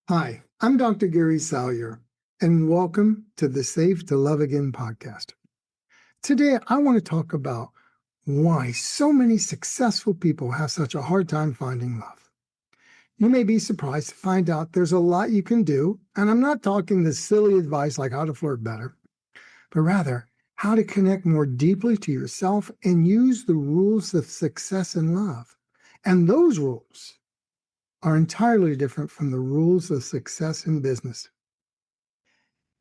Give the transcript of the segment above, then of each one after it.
Hi, I'm Dr. Gary Salyer, and welcome to the Safe to Love Again podcast. Today, I want to talk about why so many successful people have such a hard time finding love. You may be surprised to find out there's a lot you can do, and I'm not talking the silly advice like how to flirt better, but rather how to connect more deeply to yourself and use the rules of success in love. And those rules are entirely different from the rules of success in business.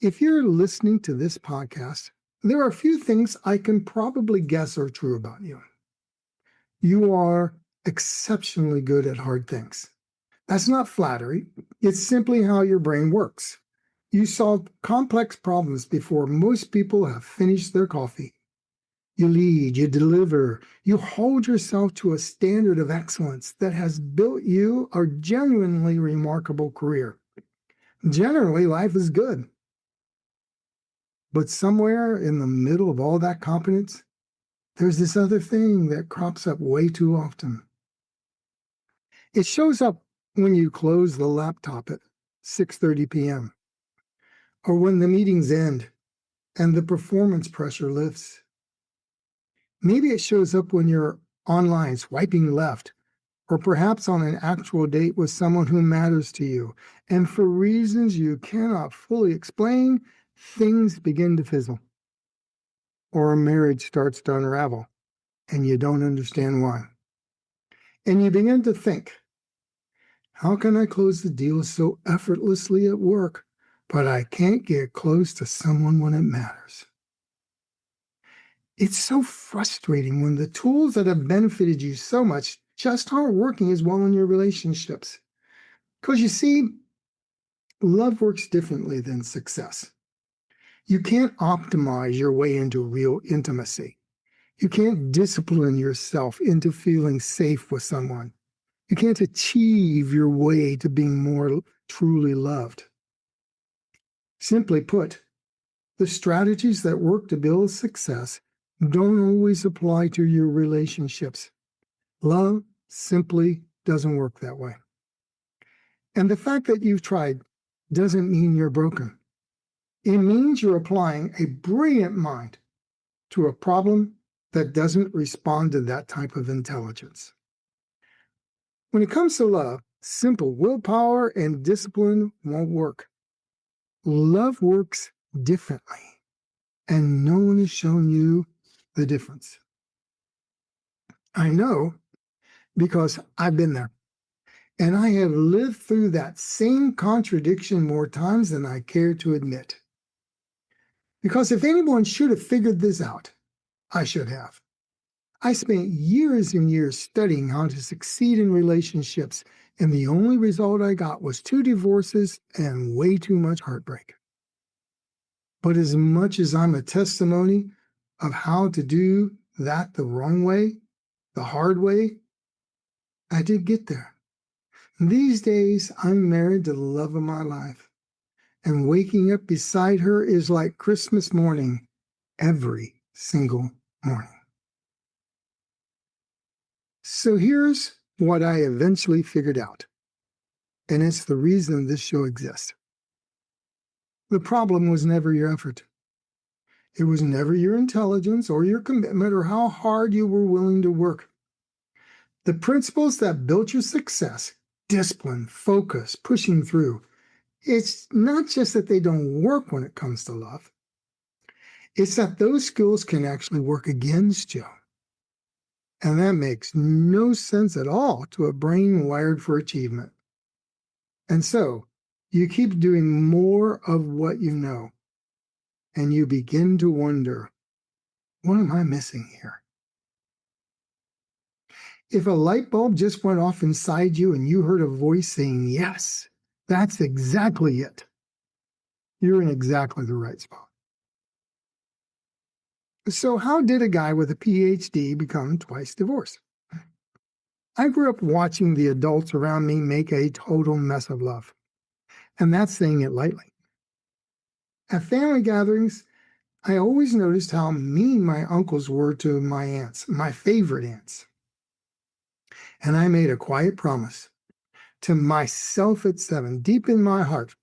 If you're listening to this podcast, there are a few things I can probably guess are true about you. You are exceptionally good at hard things. That's not flattery, it's simply how your brain works. You solve complex problems before most people have finished their coffee. You lead, you deliver, you hold yourself to a standard of excellence that has built you a genuinely remarkable career. Generally, life is good. But somewhere in the middle of all that competence, there's this other thing that crops up way too often. It shows up when you close the laptop at 6:30 p.m. or when the meetings end and the performance pressure lifts. Maybe it shows up when you're online swiping left, or perhaps on an actual date with someone who matters to you, and for reasons you cannot fully explain, things begin to fizzle. Or a marriage starts to unravel, and you don't understand why. And you begin to think, how can I close the deal so effortlessly at work, but I can't get close to someone when it matters? It's so frustrating when the tools that have benefited you so much just aren't working as well in your relationships. Because you see, love works differently than success. You can't optimize your way into real intimacy. You can't discipline yourself into feeling safe with someone. You can't achieve your way to being more truly loved. Simply put, the strategies that work to build success don't always apply to your relationships. Love simply doesn't work that way. And the fact that you've tried doesn't mean you're broken. It means you're applying a brilliant mind to a problem that doesn't respond to that type of intelligence. When it comes to love, simple willpower and discipline won't work. Love works differently, and no one has shown you the difference. I know because I've been there, and I have lived through that same contradiction more times than I care to admit. Because if anyone should have figured this out, I should have. I spent years and years studying how to succeed in relationships, and the only result I got was 2 divorces and way too much heartbreak. But as much as I'm a testimony of how to do that the wrong way, the hard way, I did get there. These days, I'm married to the love of my life, and waking up beside her is like Christmas morning every single morning. So here's what I eventually figured out, and it's the reason this show exists. The problem was never your effort. It was never your intelligence or your commitment or how hard you were willing to work. The principles that built your success, discipline, focus, pushing through, it's not just that they don't work when it comes to love. It's that those skills can actually work against you. And that makes no sense at all to a brain wired for achievement. And so, you keep doing more of what you know, and you begin to wonder, what am I missing here? If a light bulb just went off inside you and you heard a voice saying, yes, that's exactly it, you're in exactly the right spot. So how did a guy with a PhD become twice divorced? I grew up watching the adults around me make a total mess of love, and that's saying it lightly. At family gatherings, I always noticed how mean my uncles were to my aunts, my favorite aunts. And I made a quiet promise to myself at 7, deep in my heart,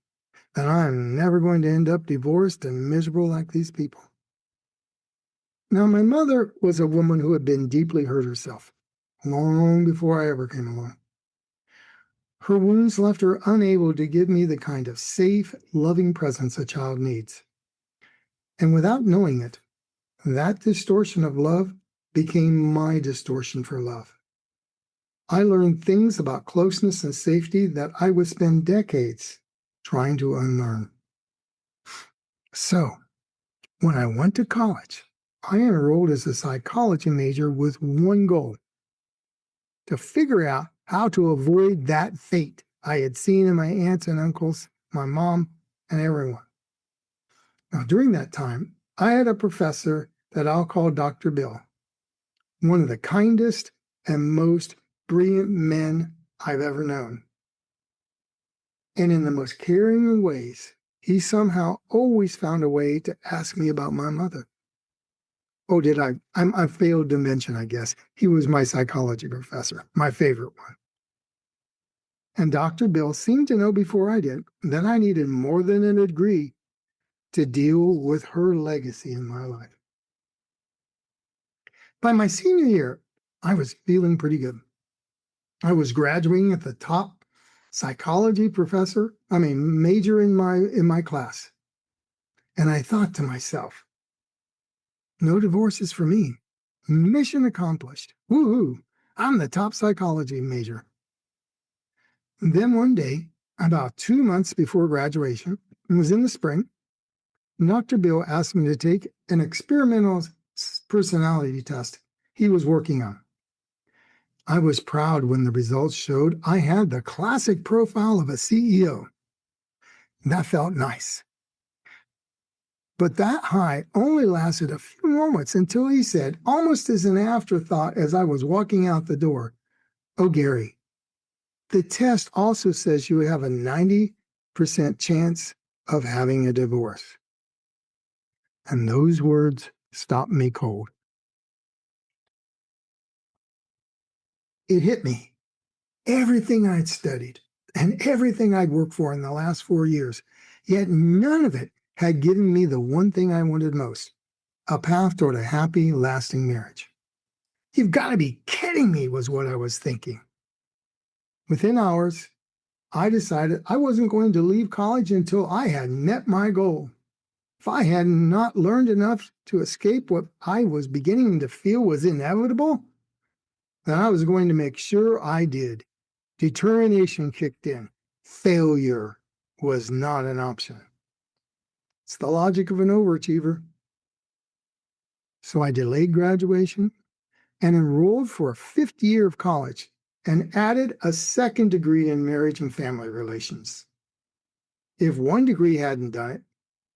that I'm never going to end up divorced and miserable like these people. Now, my mother was a woman who had been deeply hurt herself, long before I ever came along. Her wounds left her unable to give me the kind of safe, loving presence a child needs. And without knowing it, that distortion of love became my distortion for love. I learned things about closeness and safety that I would spend decades trying to unlearn. So, when I went to college, I enrolled as a psychology major with one goal: to figure out how to avoid that fate I had seen in my aunts and uncles, my mom, and everyone. Now, during that time, I had a professor that I'll call Dr. Bill, one of the kindest and most brilliant men I've ever known. And in the most caring of ways, he somehow always found a way to ask me about my mother. Oh, did I? I failed to mention, I guess, he was my psychology professor, my favorite one. And Dr. Bill seemed to know before I did that I needed more than a degree to deal with her legacy in my life. By my senior year, I was feeling pretty good. I was graduating at the top psychology major in my class. And I thought to myself, no divorces for me. Mission accomplished. Woohoo! I'm the top psychology major. And then one day, about 2 months before graduation, it was in the spring, Dr. Bill asked me to take an experimental personality test he was working on. I was proud when the results showed I had the classic profile of a CEO. That felt nice. But that high only lasted a few moments until he said, almost as an afterthought as I was walking out the door, "Oh, Gary, the test also says you have a 90% chance of having a divorce." And those words stopped me cold. It hit me. Everything I'd studied and everything I'd worked for in the last 4 years, yet none of it had given me the one thing I wanted most: a path toward a happy, lasting marriage. You've got to be kidding me, was what I was thinking. Within hours, I decided I wasn't going to leave college until I had met my goal. If I had not learned enough to escape what I was beginning to feel was inevitable, then I was going to make sure I did. Determination kicked in. Failure was not an option. It's the logic of an overachiever. So I delayed graduation and enrolled for a 5th year of college and added a 2nd degree in marriage and family relations. If one degree hadn't done it,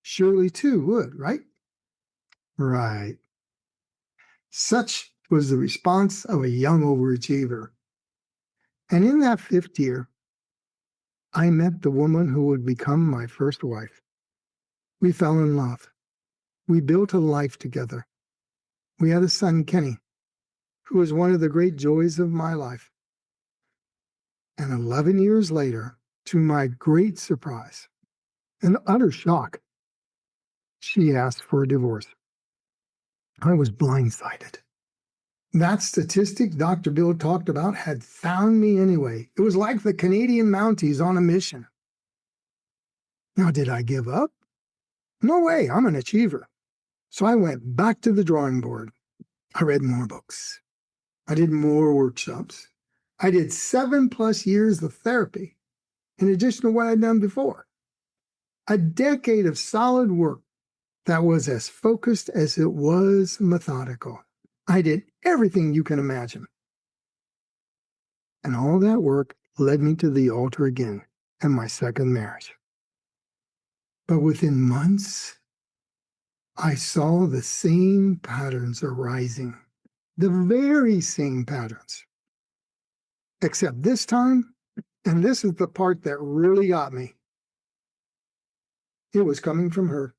surely 2 would, right? Right. Such was the response of a young overachiever. And in that 5th year, I met the woman who would become my first wife. We fell in love. We built a life together. We had a son, Kenny, who was one of the great joys of my life. And 11 years later, to my great surprise and utter shock, she asked for a divorce. I was blindsided. That statistic Dr. Bill talked about had found me anyway. It was like the Canadian Mounties on a mission. Now, did I give up? No way, I'm an achiever. So I went back to the drawing board. I read more books. I did more workshops. I did 7+ years of therapy, in addition to what I'd done before. A decade of solid work that was as focused as it was methodical. I did everything you can imagine. And all that work led me to the altar again and my 2nd marriage. But within months, I saw the same patterns arising, the very same patterns. Except this time, and this is the part that really got me, it was coming from her.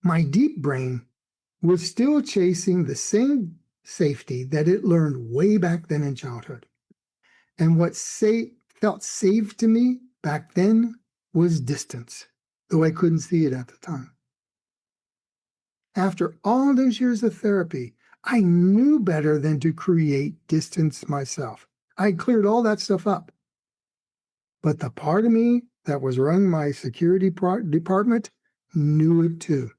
My deep brain was still chasing the same safety that it learned way back then in childhood. And what felt safe to me back then was distance, though I couldn't see it at the time. After all those years of therapy, I knew better than to create distance myself. I cleared all that stuff up. But the part of me that was running my security department knew it too.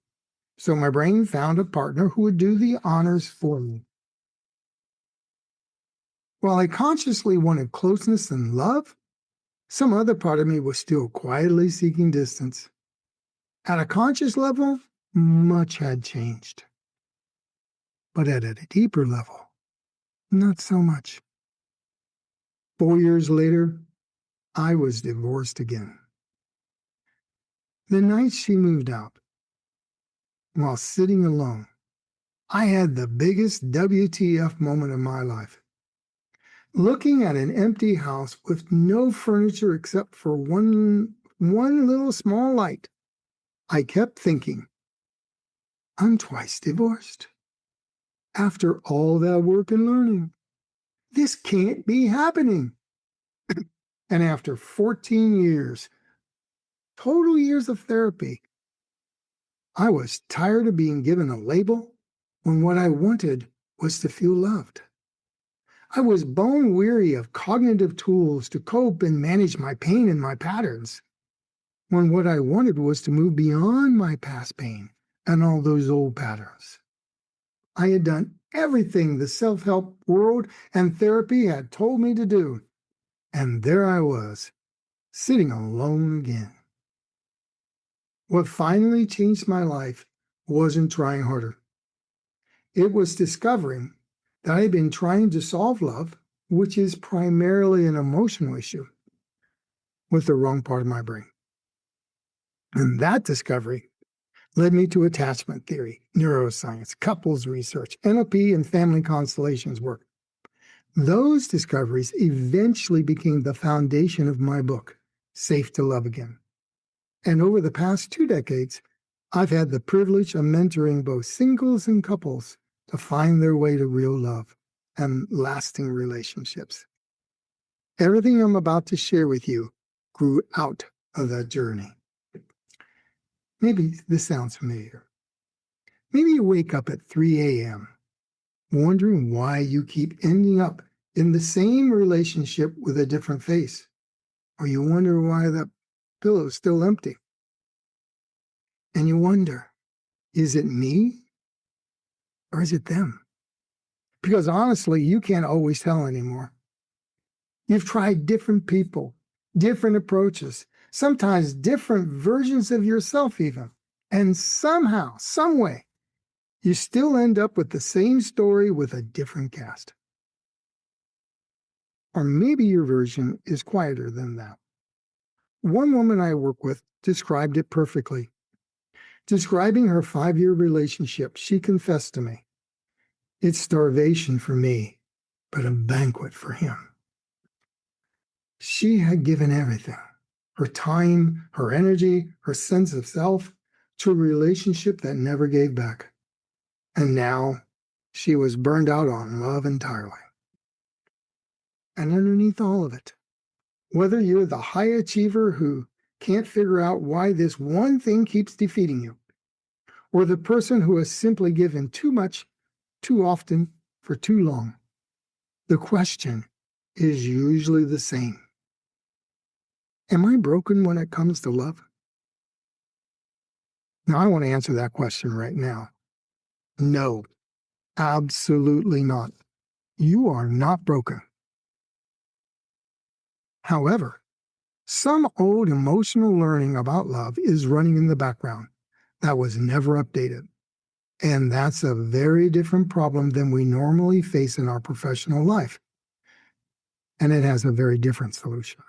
So my brain found a partner who would do the honors for me. While I consciously wanted closeness and love, some other part of me was still quietly seeking distance. At a conscious level, much had changed. But at a deeper level, not so much. 4 years later, I was divorced again. The night she moved out, while sitting alone, I had the biggest WTF moment of my life. Looking at an empty house with no furniture except for one little small light, I kept thinking, I'm twice divorced. After all that work and learning, this can't be happening. And after 14 years, total years of therapy, I was tired of being given a label when what I wanted was to feel loved. I was bone weary of cognitive tools to cope and manage my pain and my patterns, when what I wanted was to move beyond my past pain and all those old patterns. I had done everything the self-help world and therapy had told me to do, and there I was, sitting alone again. What finally changed my life wasn't trying harder. It was discovering that I had been trying to solve love, which is primarily an emotional issue, with the wrong part of my brain. And that discovery led me to attachment theory, neuroscience, couples research, NLP, and family constellations work. Those discoveries eventually became the foundation of my book, Safe to Love Again. And over the past 2 decades, I've had the privilege of mentoring both singles and couples to find their way to real love and lasting relationships. Everything I'm about to share with you grew out of that journey. Maybe this sounds familiar. Maybe you wake up at 3 a.m. wondering why you keep ending up in the same relationship with a different face. Or you wonder why the pillow is still empty. And you wonder, is it me or is it them? Because honestly, you can't always tell anymore. You've tried different people, different approaches, sometimes different versions of yourself even. And somehow, some way, you still end up with the same story with a different cast. Or maybe your version is quieter than that. One woman I work with described it perfectly. Describing her 5-year relationship, she confessed to me, "It's starvation for me, but a banquet for him." She had given everything, her time, her energy, her sense of self, to a relationship that never gave back. And now she was burned out on love entirely. And underneath all of it, whether you're the high achiever who can't figure out why this one thing keeps defeating you, or the person who has simply given too much, too often, for too long, the question is usually the same. Am I broken when it comes to love? Now, I want to answer that question right now. No, absolutely not. You are not broken. However, some old emotional learning about love is running in the background that was never updated. And that's a very different problem than we normally face in our professional life. And it has a very different solution.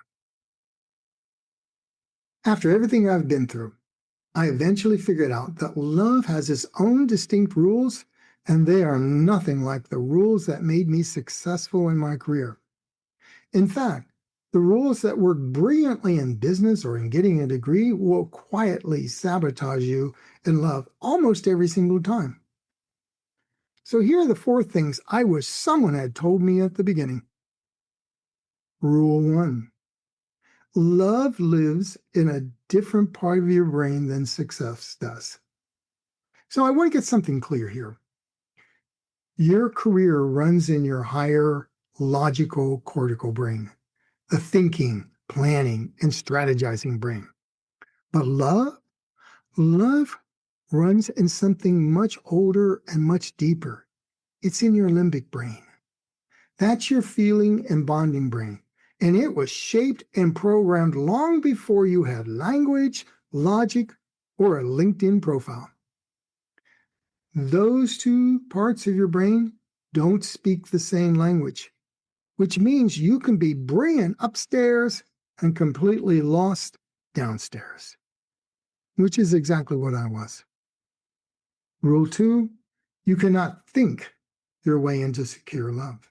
After everything I've been through, I eventually figured out that love has its own distinct rules, and they are nothing like the rules that made me successful in my career. In fact, the rules that work brilliantly in business or in getting a degree will quietly sabotage you in love almost every single time. So here are the 4 things I wish someone had told me at the beginning. Rule 1. Love lives in a different part of your brain than success does. So I want to get something clear here. Your career runs in your higher logical cortical brain, the thinking, planning, and strategizing brain. But love runs in something much older and much deeper. It's in your limbic brain. That's your feeling and bonding brain. And it was shaped and programmed long before you had language, logic, or a LinkedIn profile. Those two parts of your brain don't speak the same language, which means you can be brilliant upstairs and completely lost downstairs, which is exactly what I was. Rule 2, you cannot think your way into secure love.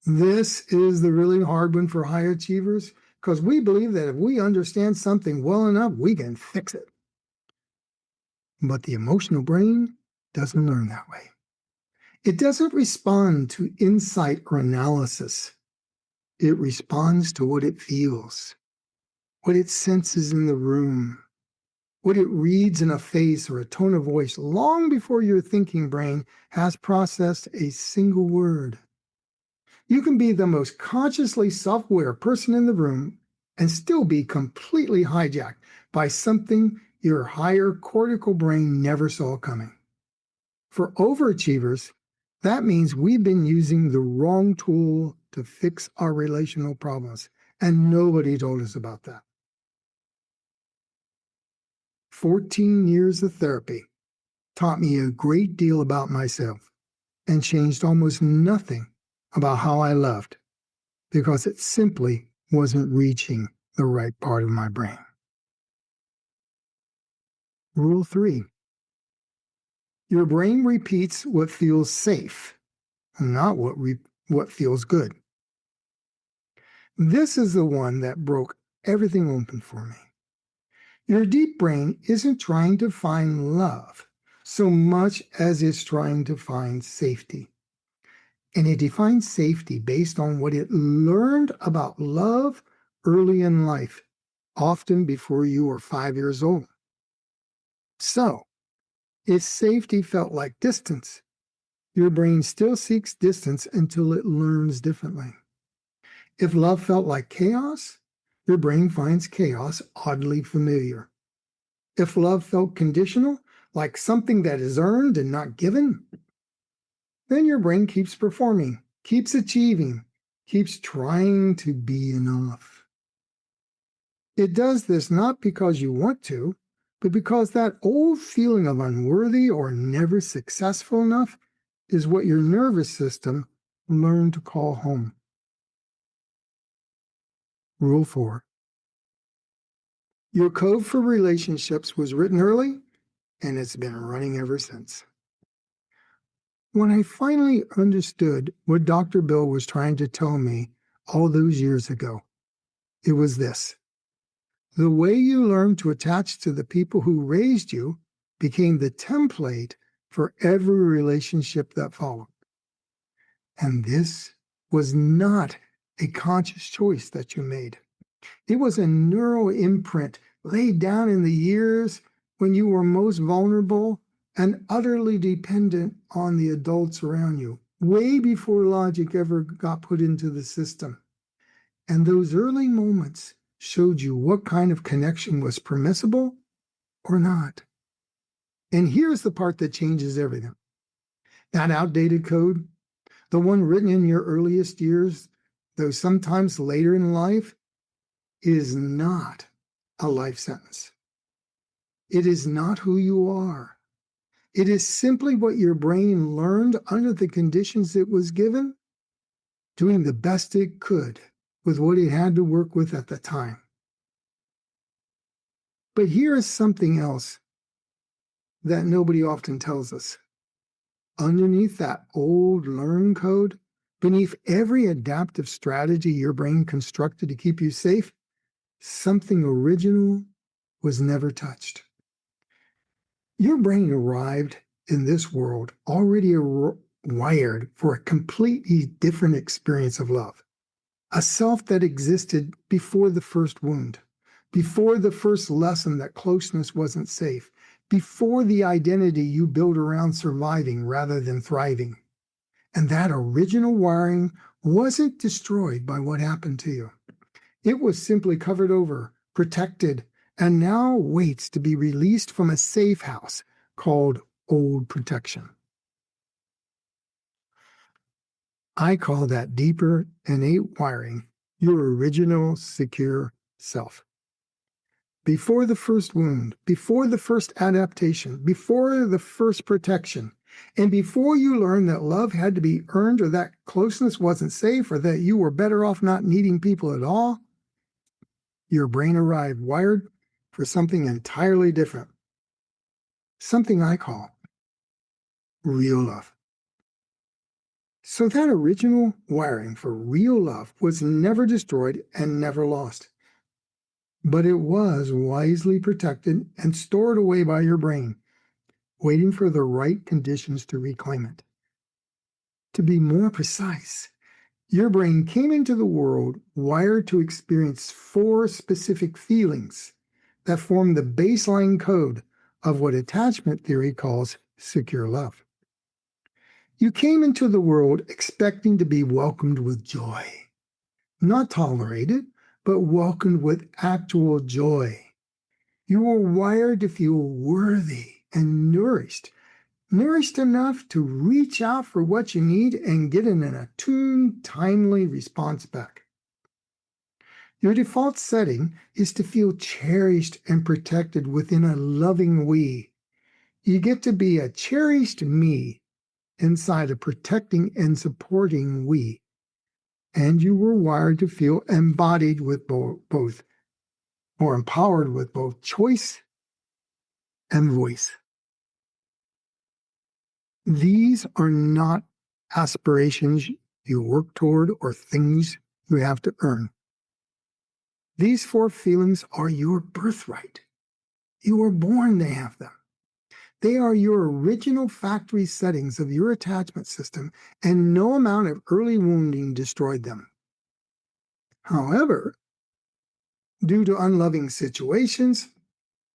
This is the really hard one for high achievers because we believe that if we understand something well enough, we can fix it. But the emotional brain doesn't learn that way. It doesn't respond to insight or analysis. It responds to what it feels, what it senses in the room, what it reads in a face or a tone of voice long before your thinking brain has processed a single word. You can be the most consciously self-aware person in the room and still be completely hijacked by something your higher cortical brain never saw coming. For overachievers, that means we've been using the wrong tool to fix our relational problems, and nobody told us about that. 14 years of therapy taught me a great deal about myself and changed almost nothing about how I loved because it simply wasn't reaching the right part of my brain. Rule 3. Your brain repeats what feels safe, not what feels good. This is the one that broke everything open for me. Your deep brain isn't trying to find love so much as it's trying to find safety. And it defines safety based on what it learned about love early in life, often before you were 5 years old. So, if safety felt like distance, your brain still seeks distance until it learns differently. If love felt like chaos, your brain finds chaos oddly familiar. If love felt conditional, like something that is earned and not given, then your brain keeps performing, keeps achieving, keeps trying to be enough. It does this not because you want to, but because that old feeling of unworthy or never successful enough is what your nervous system learned to call home. Rule 4. Your code for relationships was written early, and it's been running ever since. When I finally understood what Dr. Bill was trying to tell me all those years ago, it was this. The way you learned to attach to the people who raised you became the template for every relationship that followed. And this was not a conscious choice that you made. It was a neural imprint laid down in the years when you were most vulnerable and utterly dependent on the adults around you, way before logic ever got put into the system. And those early moments showed you what kind of connection was permissible or not. And here's the part that changes everything. That outdated code, the one written in your earliest years, though sometimes later in life, is not a life sentence. It is not who you are. It is simply what your brain learned under the conditions it was given, doing the best it could with what it had to work with at the time. But here is something else that nobody often tells us. Underneath that old learned code, beneath every adaptive strategy your brain constructed to keep you safe, something original was never touched. Your brain arrived in this world already wired for a completely different experience of love. a self that existed before the first wound, before the first lesson that closeness wasn't safe, before the identity you built around surviving rather than thriving. And that original wiring wasn't destroyed by what happened to you. It was simply covered over, protected, and now waits to be released from a safe house called old protection. I call that deeper innate wiring your original secure self. Before the first wound, before the first adaptation, before the first protection, and before you learned that love had to be earned or that closeness wasn't safe or that you were better off not needing people at all, your brain arrived wired for something entirely different. Something I call real love. So that original wiring for real love was never destroyed and never lost. But it was wisely protected and stored away by your brain, waiting for the right conditions to reclaim it. To be more precise, your brain came into the world wired to experience 4 specific feelings that form the baseline code of what attachment theory calls secure love. You came into the world expecting to be welcomed with joy, not tolerated, but welcomed with actual joy. You were wired to feel worthy and nourished enough to reach out for what you need and get an attuned, timely response back. Your default setting is to feel cherished and protected within a loving we. You get to be a cherished me inside a protecting and supporting we. And you were wired to feel embodied with both, or empowered with both choice and voice. These are not aspirations you work toward or things you have to earn. These 4 feelings are your birthright. You were born to have them. They are your original factory settings of your attachment system, and no amount of early wounding destroyed them. However, due to unloving situations,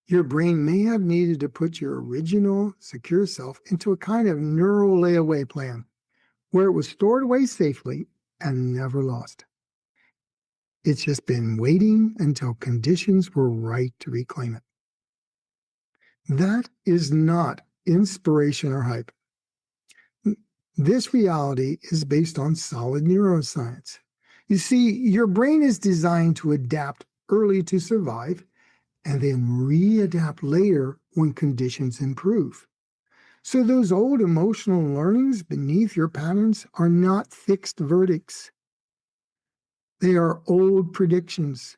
your brain may have needed to put your original secure self into a kind of neural layaway plan, where it was stored away safely and never lost. It's just been waiting until conditions were right to reclaim it. That is not inspiration or hype. This reality is based on solid neuroscience. You see, your brain is designed to adapt early to survive and then readapt later when conditions improve. So those old emotional learnings beneath your patterns are not fixed verdicts. They are old predictions,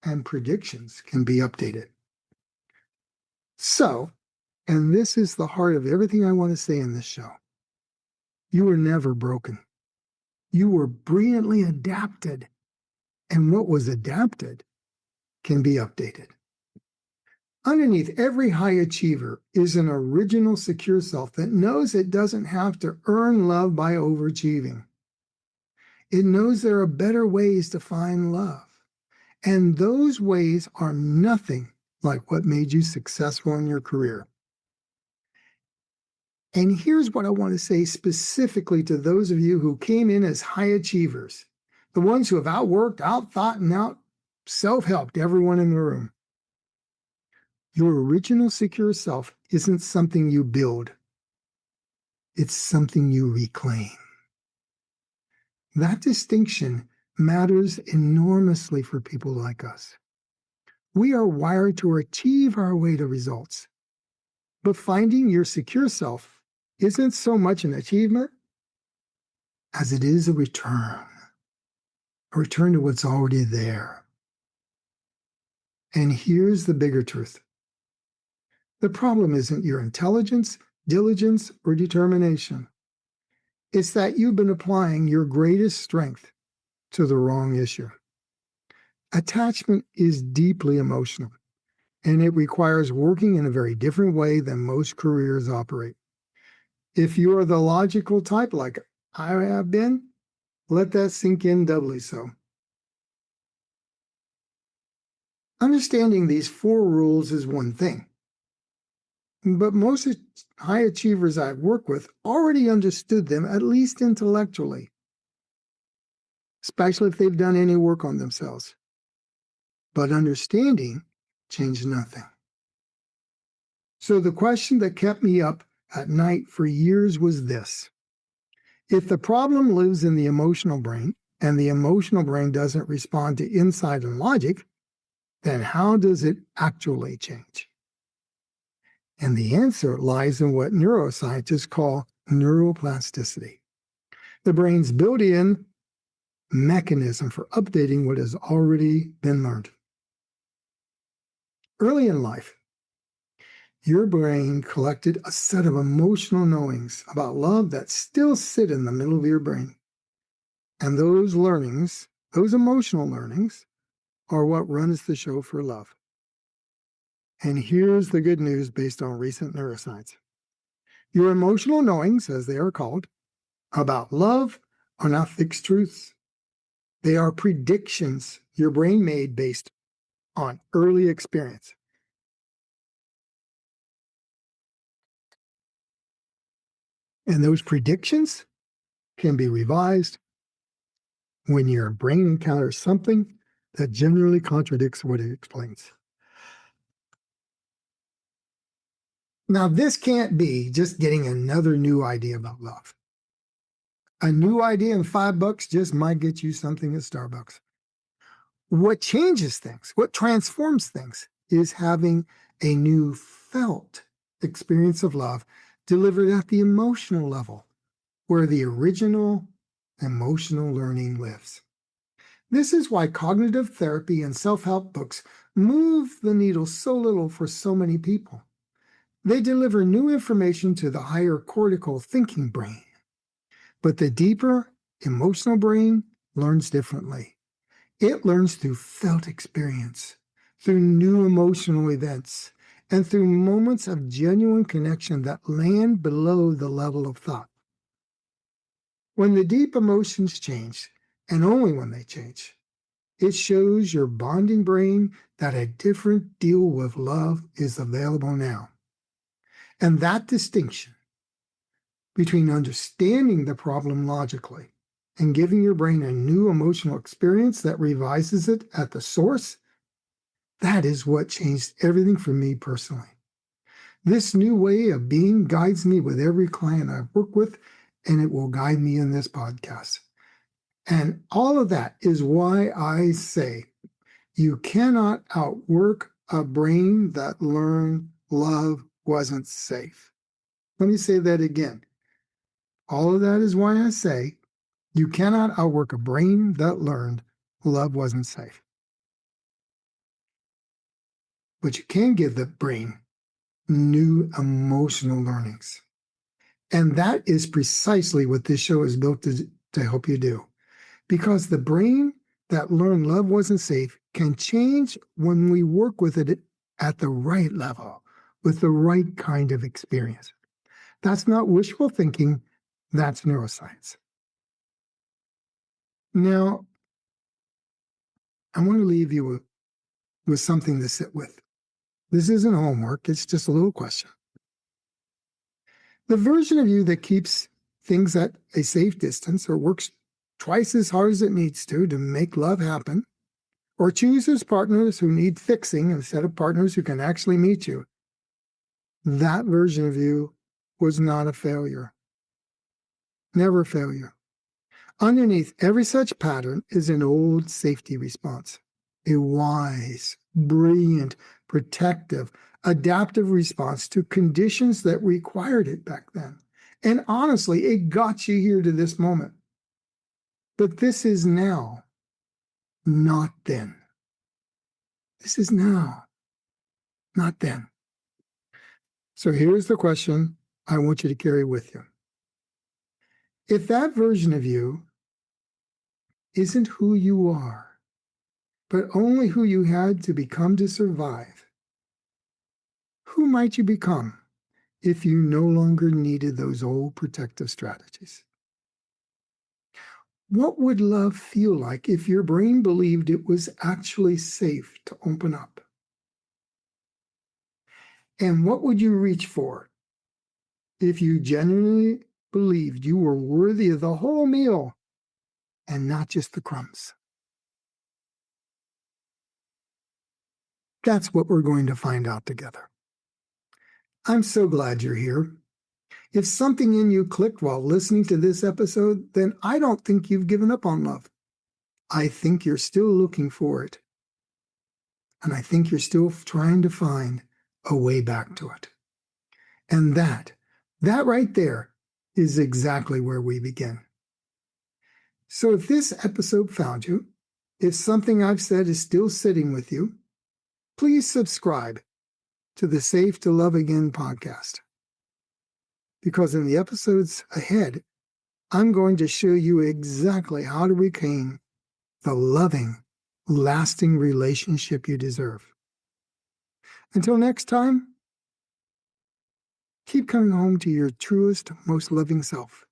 and predictions can be updated. So, and this is the heart of everything I want to say in this show, you were never broken. You were brilliantly adapted, and what was adapted can be updated. Underneath every high achiever is an original secure self that knows it doesn't have to earn love by overachieving. It knows there are better ways to find love, and those ways are nothing like what made you successful in your career. And here's what I want to say specifically to those of you who came in as high achievers, the ones who have outworked, outthought, and out self-helped everyone in the room. Your original secure self isn't something you build. It's something you reclaim. That distinction matters enormously for people like us. We are wired to achieve our way to results. But finding your secure self isn't so much an achievement as it is a return to what's already there. And here's the bigger truth. The problem isn't your intelligence, diligence, or determination. It's that you've been applying your greatest strength to the wrong issue. Attachment is deeply emotional, and it requires working in a very different way than most careers operate. If you are the logical type, like I have been, Let that sink in doubly so. Understanding these 4 rules is one thing, but most high achievers I've worked with already understood them, at least intellectually, especially if they've done any work on themselves. But understanding changed nothing. So the question that kept me up at night for years was this: if the problem lives in the emotional brain, and the emotional brain doesn't respond to insight and logic, then how does it actually change? And the answer lies in what neuroscientists call neuroplasticity, the brain's built-in mechanism for updating what has already been learned. Early in life, your brain collected a set of emotional knowings about love that still sit in the middle of your brain. And those learnings, those emotional learnings, are what runs the show for love. And here's the good news based on recent neuroscience. Your emotional knowings, as they are called, about love are not fixed truths. They are predictions your brain made based on early experience. And those predictions can be revised when your brain encounters something that generally contradicts what it explains. Now, this can't be just getting another new idea about love. A new idea and $5 just might get you something at Starbucks. What changes things, what transforms things, is having a new felt experience of love delivered at the emotional level, where the original emotional learning lives. This is why cognitive therapy and self-help books move the needle so little for so many people. They deliver new information to the higher cortical thinking brain, but the deeper emotional brain learns differently. It learns through felt experience, through new emotional events, and through moments of genuine connection that land below the level of thought. When the deep emotions change, and only when they change, it shows your bonding brain that a different deal with love is available now. And that distinction between understanding the problem logically and giving your brain a new emotional experience that revises it at the source, that is what changed everything for me personally. This new way of being guides me with every client I work with, and it will guide me in this podcast. And all of that is why I say you cannot outwork a brain that learned love wasn't safe. Let me say that again. All of that is why I say you cannot outwork a brain that learned love wasn't safe. But you can give the brain new emotional learnings. And that is precisely what this show is built to help you do. Because the brain that learned love wasn't safe can change when we work with it at the right level, with the right kind of experience. That's not wishful thinking, that's neuroscience. Now, I want to leave you with something to sit with. This isn't homework, it's just a little question. The version of you that keeps things at a safe distance or works twice as hard as it needs to make love happen, or chooses partners who need fixing instead of partners who can actually meet you, that version of you was not a failure. Never a failure. Underneath every such pattern is an old safety response, a wise, brilliant, protective, adaptive response to conditions that required it back then. And honestly, it got you here to this moment. But this is now, not then. This is now, not then. So here's the question I want you to carry with you. If that version of you isn't who you are, but only who you had to become to survive, who might you become if you no longer needed those old protective strategies? What would love feel like if your brain believed it was actually safe to open up? And what would you reach for if you genuinely believed you were worthy of the whole meal and not just the crumbs? That's what we're going to find out together. I'm so glad you're here. If something in you clicked while listening to this episode, then I don't think you've given up on love. I think you're still looking for it. And I think you're still trying to find a way back to it. And that right there is exactly where we begin. So if this episode found you, if something I've said is still sitting with you, please subscribe to the Safe to Love Again podcast. Because in the episodes ahead, I'm going to show you exactly how to regain the loving, lasting relationship you deserve. Until next time, keep coming home to your truest, most loving self.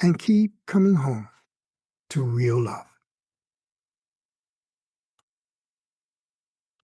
And keep coming home to real love.